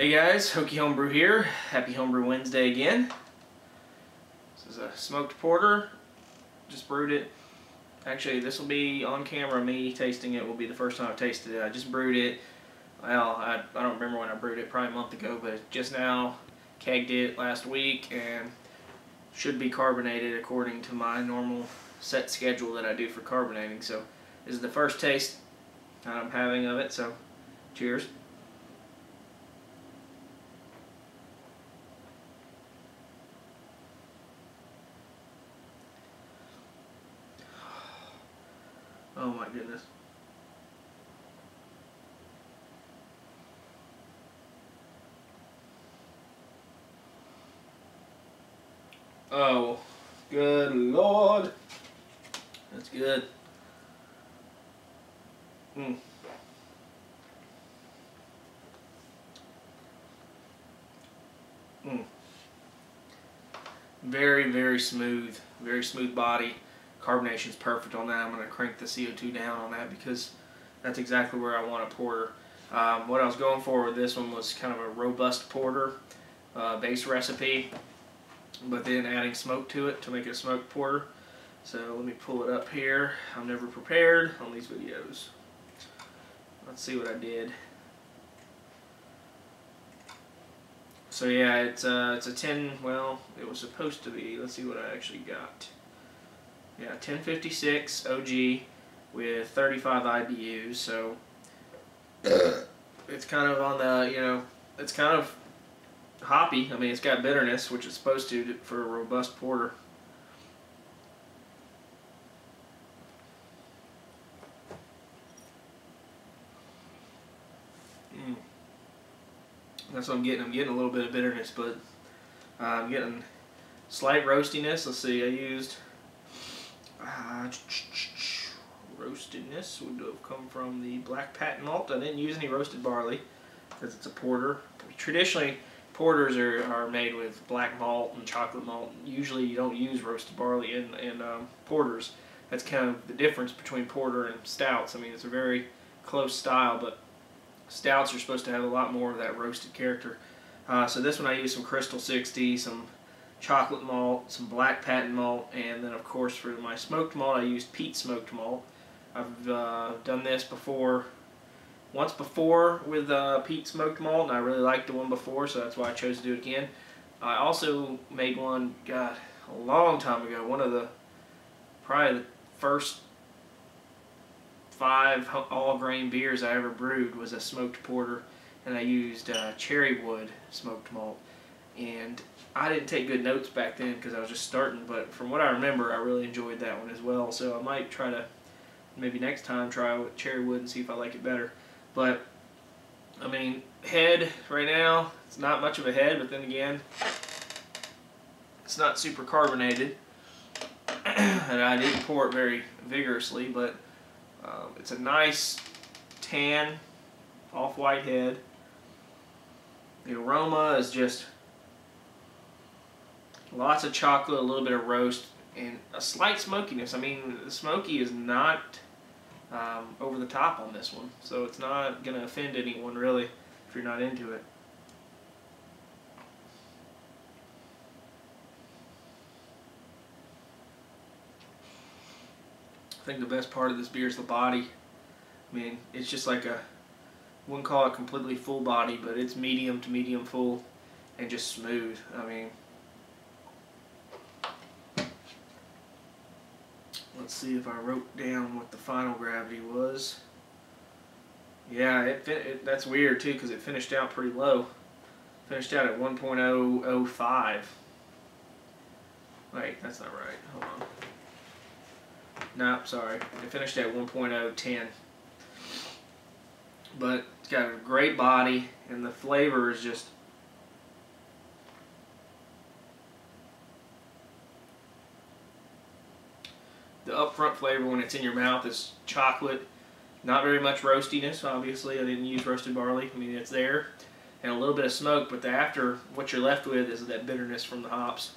Hey guys, Hokey Homebrew here. Happy Homebrew Wednesday again. This is a smoked porter. Just brewed it. Actually, this will be on camera. Me tasting it will be the first time I've tasted it. I just brewed it. Well, I don't remember when I brewed it, probably a month ago, but just now kegged it last week and should be carbonated according to my normal set schedule that I do for carbonating. So this is the first taste I'm having of it, so cheers. Oh my goodness. Oh, good Lord. That's good. Very, very smooth. Very smooth body. Carbonation's perfect on that. I'm going to crank the CO2 down on that because that's exactly where I want a porter. What I was going for with this one was kind of a robust porter base recipe, but then adding smoke to it to make it a smoked porter. So let me pull it up here. I'm never prepared on these videos. Let's see what I did. So yeah, it's a 10. Well, it was supposed to be. Let's see what I actually got. Yeah, 1056 OG with 35 IBUs. So it's kind of on the, it's kind of hoppy. I mean, it's got bitterness, which it's supposed to for a robust porter. That's what I'm getting. I'm getting a little bit of bitterness, but I'm getting slight roastiness. Let's see, I used roastedness would have come from the black patent malt. I didn't use any roasted barley because it's a porter. Traditionally, porters are made with black malt and chocolate malt. Usually you don't use roasted barley in porters. That's kind of the difference between porter and stouts. I mean, it's a very close style, but stouts are supposed to have a lot more of that roasted character. So this one I used some Crystal 60, some chocolate malt, some black patent malt, and then of course for my smoked malt I used peat smoked malt. I've done this once before with peat smoked malt, and I really liked the one before, so that's why I chose to do it again. I also made one, God, a long time ago. One of probably the first 5 all-grain beers I ever brewed was a smoked porter, and I used cherry wood smoked malt. And I didn't take good notes back then because I was just starting, but from what I remember, I really enjoyed that one as well. So I might try to, maybe next time, try with cherry wood and see if I like it better. But, I mean, head right now, it's not much of a head, but then again, it's not super carbonated. And I didn't pour it very vigorously, but it's a nice tan off-white head. The aroma is just lots of chocolate, a little bit of roast, and a slight smokiness. I mean, the smoky is not over the top on this one, so it's not going to offend anyone really if you're not into it. I think the best part of this beer is the body. I mean, it's just like wouldn't call it completely full body, but it's medium to medium full and just smooth. I mean, let's see if I wrote down what the final gravity was. Yeah, that's weird too because it finished out pretty low. Finished out at 1.005. Wait, that's not right. Hold on. Nope, sorry. It finished at 1.010. But it's got a great body, and the flavor is just the upfront flavor when it's in your mouth is chocolate. Not very much roastiness, obviously. I didn't use roasted barley. I mean, it's there. And a little bit of smoke, but what you're left with is that bitterness from the hops.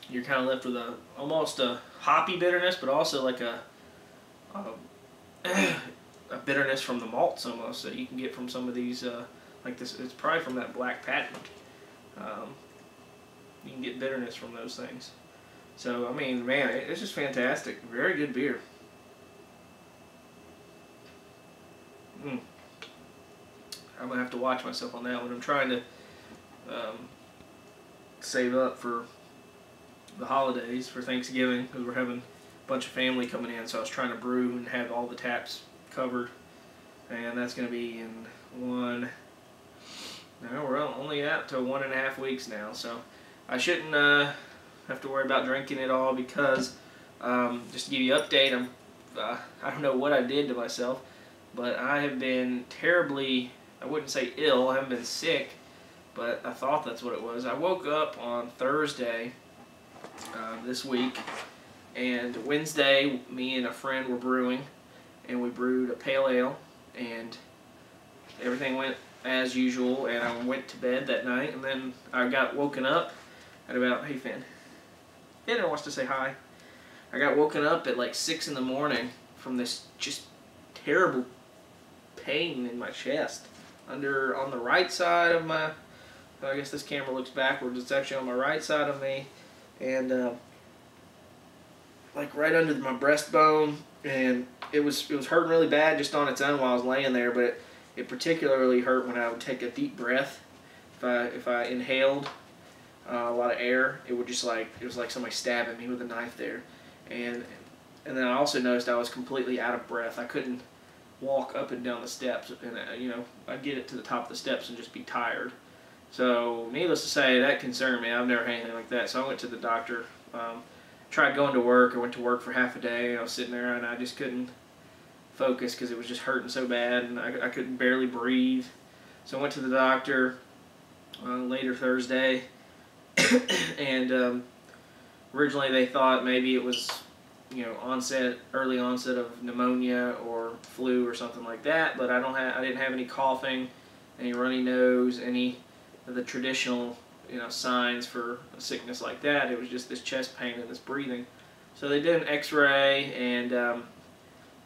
You're kind of left with almost a hoppy bitterness, but also like a bitterness from the malts almost that you can get from some of these like this. It's probably from that black patent. You can get bitterness from those things. So, I mean, man, it's just fantastic. Very good beer. I'm going to have to watch myself on that one. I'm trying to save up for the holidays, for Thanksgiving, because we're having a bunch of family coming in. So I was trying to brew and have all the taps covered. And that's going to be in no, we're only out to 1.5 weeks now. So I shouldn't have to worry about drinking it all, because just to give you an update, I don't know what I did to myself, but I have been terribly, I wouldn't say ill, I haven't been sick, but I thought that's what it was. I woke up on Thursday this week, and Wednesday me and a friend were brewing, and we brewed a pale ale, and everything went as usual, and I went to bed that night, and then I got woken up at about, hey Finn, Finn wants to say hi. I got woken up at like 6 in the morning from this just terrible pain in my chest, on the right side of my, I guess this camera looks backwards, it's actually on my right side of me, and like right under my breastbone, and it was hurting really bad just on its own while I was laying there, but it particularly hurt when I would take a deep breath. If I inhaled a lot of air, it would just like, it was like somebody stabbing me with a knife there. And then I also noticed I was completely out of breath. I couldn't walk up and down the steps, and you know, I'd get it to the top of the steps and just be tired. So needless to say, that concerned me. I've never had anything like that. So I went to the doctor. Tried going to work. I went to work for half a day. I was sitting there and I just couldn't focus because it was just hurting so bad, and I couldn't barely breathe. So I went to the doctor later Thursday, and originally they thought maybe it was, you know, early onset of pneumonia or flu or something like that. But I didn't have any coughing, any runny nose, any of the traditional, you know, signs for a sickness like that. It was just this chest pain and this breathing. So they did an X-ray, and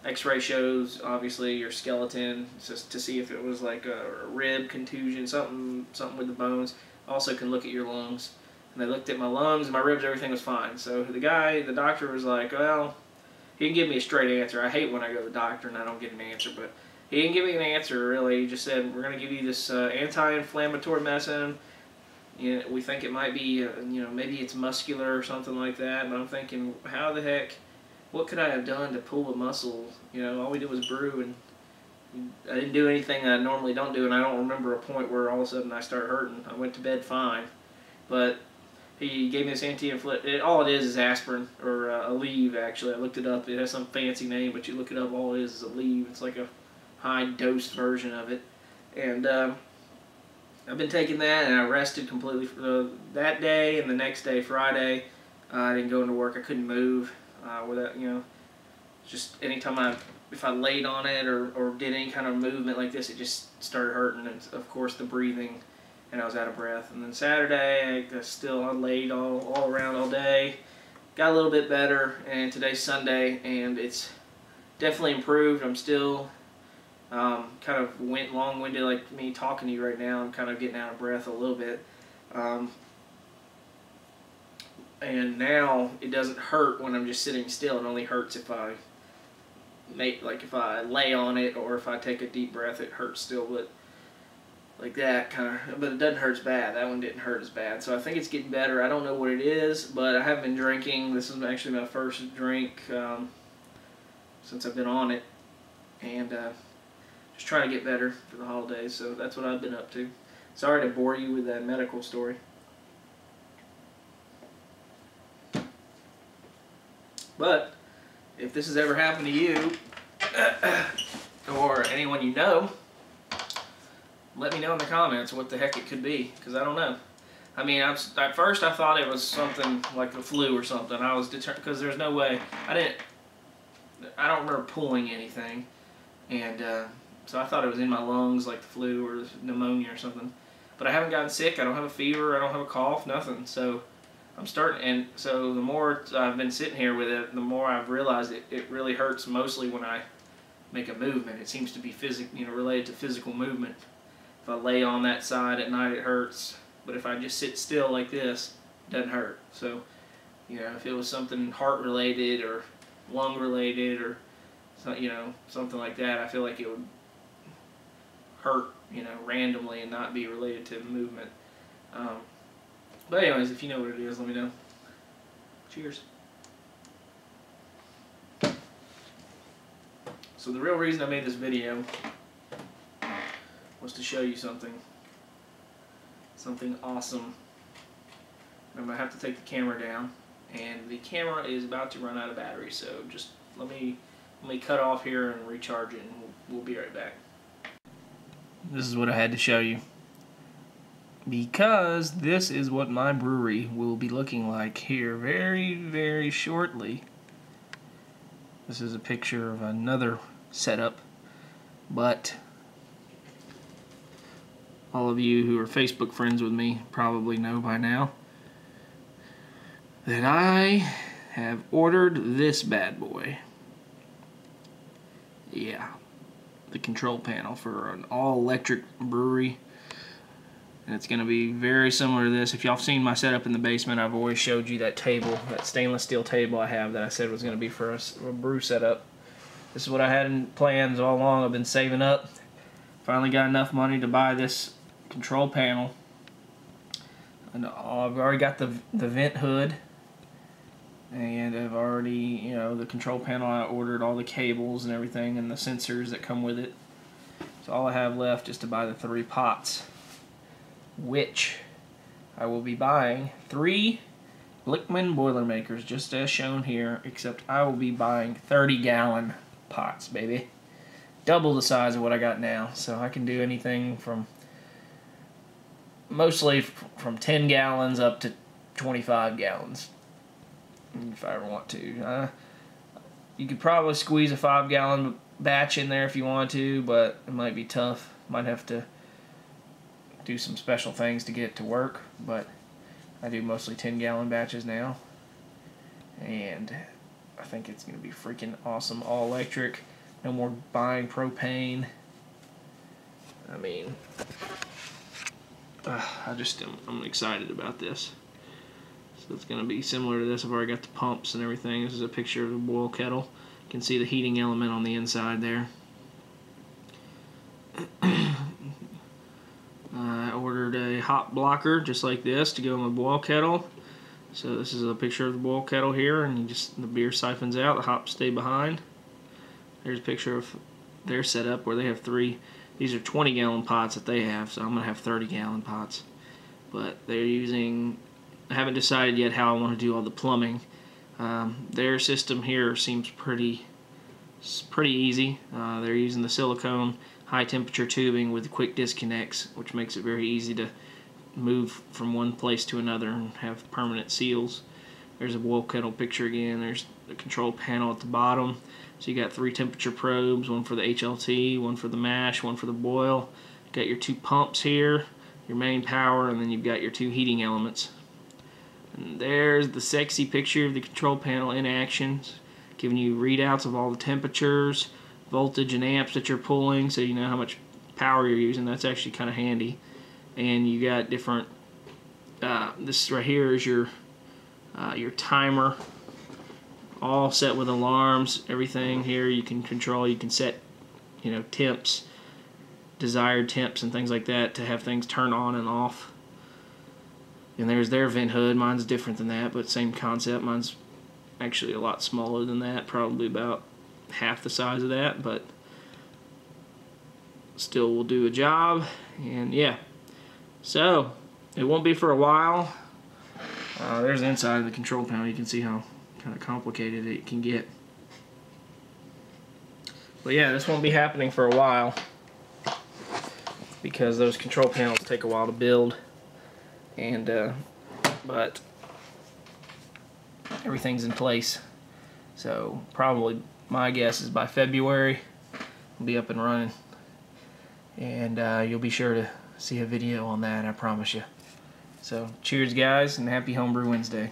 X-ray shows obviously your skeleton, just to see if it was like a rib contusion, something with the bones. Also can look at your lungs. And they looked at my lungs and my ribs, everything was fine. So the doctor was like, well, he didn't give me a straight answer. I hate when I go to the doctor and I don't get an answer, but he didn't give me an answer really. He just said, we're going to give you this anti-inflammatory medicine. You know, we think it might be, you know, maybe it's muscular or something like that. And I'm thinking, how the heck, what could I have done to pull a muscle? You know, all we did was brew, and I didn't do anything that I normally don't do, and I don't remember a point where all of a sudden I started hurting. I went to bed fine, but he gave me this anti-inflammatory. All it is aspirin, or Aleve, actually. I looked it up. It has some fancy name, but you look it up, all it is Aleve. It's like a high-dose version of it. And I've been taking that, and I rested completely for that day, and the next day, Friday, I didn't go into work. I couldn't move without, you know, just anytime if I laid on it or did any kind of movement like this, it just started hurting, and of course the breathing, and I was out of breath. And then Saturday, I laid all around all day, got a little bit better, and today's Sunday, and it's definitely improved. I'm still kind of long-winded like me talking to you right now. I'm kind of getting out of breath a little bit. And now it doesn't hurt when I'm just sitting still. It only hurts if I if I lay on it, or if I take a deep breath, it hurts still. But like that kind of, but it doesn't hurt as bad. That one didn't hurt as bad. So I think it's getting better. I don't know what it is, but I haven't been drinking. This is actually my first drink since I've been on it, and just trying to get better for the holidays. So that's what I've been up to. Sorry to bore you with that medical story. But if this has ever happened to you, or anyone you know, let me know in the comments what the heck it could be, because I don't know. I mean, at first I thought it was something like the flu or something. I was determined, because there's no way, I don't remember pulling anything, and so I thought it was in my lungs like the flu or pneumonia or something. But I haven't gotten sick. I don't have a fever. I don't have a cough. Nothing. So I'm starting, and so the more I've been sitting here with it, the more I've realized it really hurts mostly when I make a movement. It seems to be related to physical movement. If I lay on that side at night, it hurts. But if I just sit still like this, it doesn't hurt. So, you know, if it was something heart related or lung related or, you know, something like that, I feel like it would hurt, you know, randomly and not be related to movement. But anyways, if you know what it is, let me know. Cheers. So the real reason I made this video was to show you something awesome. I'm going to have to take the camera down, and the camera is about to run out of battery, so just let me cut off here and recharge it, and we'll be right back. This is what I had to show you, because this is what my brewery will be looking like here very, very shortly. This is a picture of another setup, but all of you who are Facebook friends with me probably know by now that I have ordered this bad boy. Yeah, the control panel for an all-electric brewery. And it's going to be very similar to this. If y'all have seen my setup in the basement, I've always showed you that table, that stainless steel table I have that I said was going to be for a brew setup. This is what I had in plans all along. I've been saving up. Finally got enough money to buy this control panel. And I've already got the vent hood. And I've already, you know, the control panel, I ordered all the cables and everything and the sensors that come with it. So all I have left is to buy the 3 pots, which I will be buying 3 Blickman Boilermakers, just as shown here, except I will be buying 30-gallon pots, baby. Double the size of what I got now, so I can do anything from mostly from 10 gallons up to 25 gallons if I ever want to. You could probably squeeze a 5-gallon batch in there if you want to, but it might be tough. Might have to do some special things to get it to work, but I do mostly 10-gallon batches now, and I think it's going to be freaking awesome. All electric, no more buying propane. I mean, I'm excited about this. So it's going to be similar to this. I've already got the pumps and everything. This is a picture of a boil kettle. You can see the heating element on the inside there. I ordered a hot blocker just like this to go in my boil kettle. So this is a picture of the boil kettle here, and the beer siphons out, the hops stay behind. There's a picture of their setup where they have 3. These are 20-gallon pots that they have, so I'm going to have 30-gallon pots. But they're using, I haven't decided yet how I want to do all the plumbing. Their system here seems pretty easy. They're using the silicone high temperature tubing with quick disconnects, which makes it very easy to move from one place to another and have permanent seals. There's a boil kettle picture again. There's the control panel at the bottom. So you got 3 temperature probes, one for the HLT, one for the mash, one for the boil. You got your 2 pumps here, your main power, and then you've got your 2 heating elements. And there's the sexy picture of the control panel in action, giving you readouts of all the temperatures, voltage and amps that you're pulling, so you know how much power you're using. That's actually kind of handy. And you got different, this right here is your timer, all set with alarms. Everything here you can control. You can set, you know, temps, desired temps and things like that to have things turn on and off. And there's their vent hood. Mine's different than that, but same concept. Mine's actually a lot smaller than that, probably about half the size of that, but still will do a job. And yeah, so it won't be for a while. There's the inside of the control panel. You can see how kind of complicated it can get. But yeah, this won't be happening for a while because those control panels take a while to build, and but everything's in place. So probably my guess is by February we'll be up and running, and you'll be sure to see a video on that, I promise you. So cheers guys, and happy Homebrew Wednesday.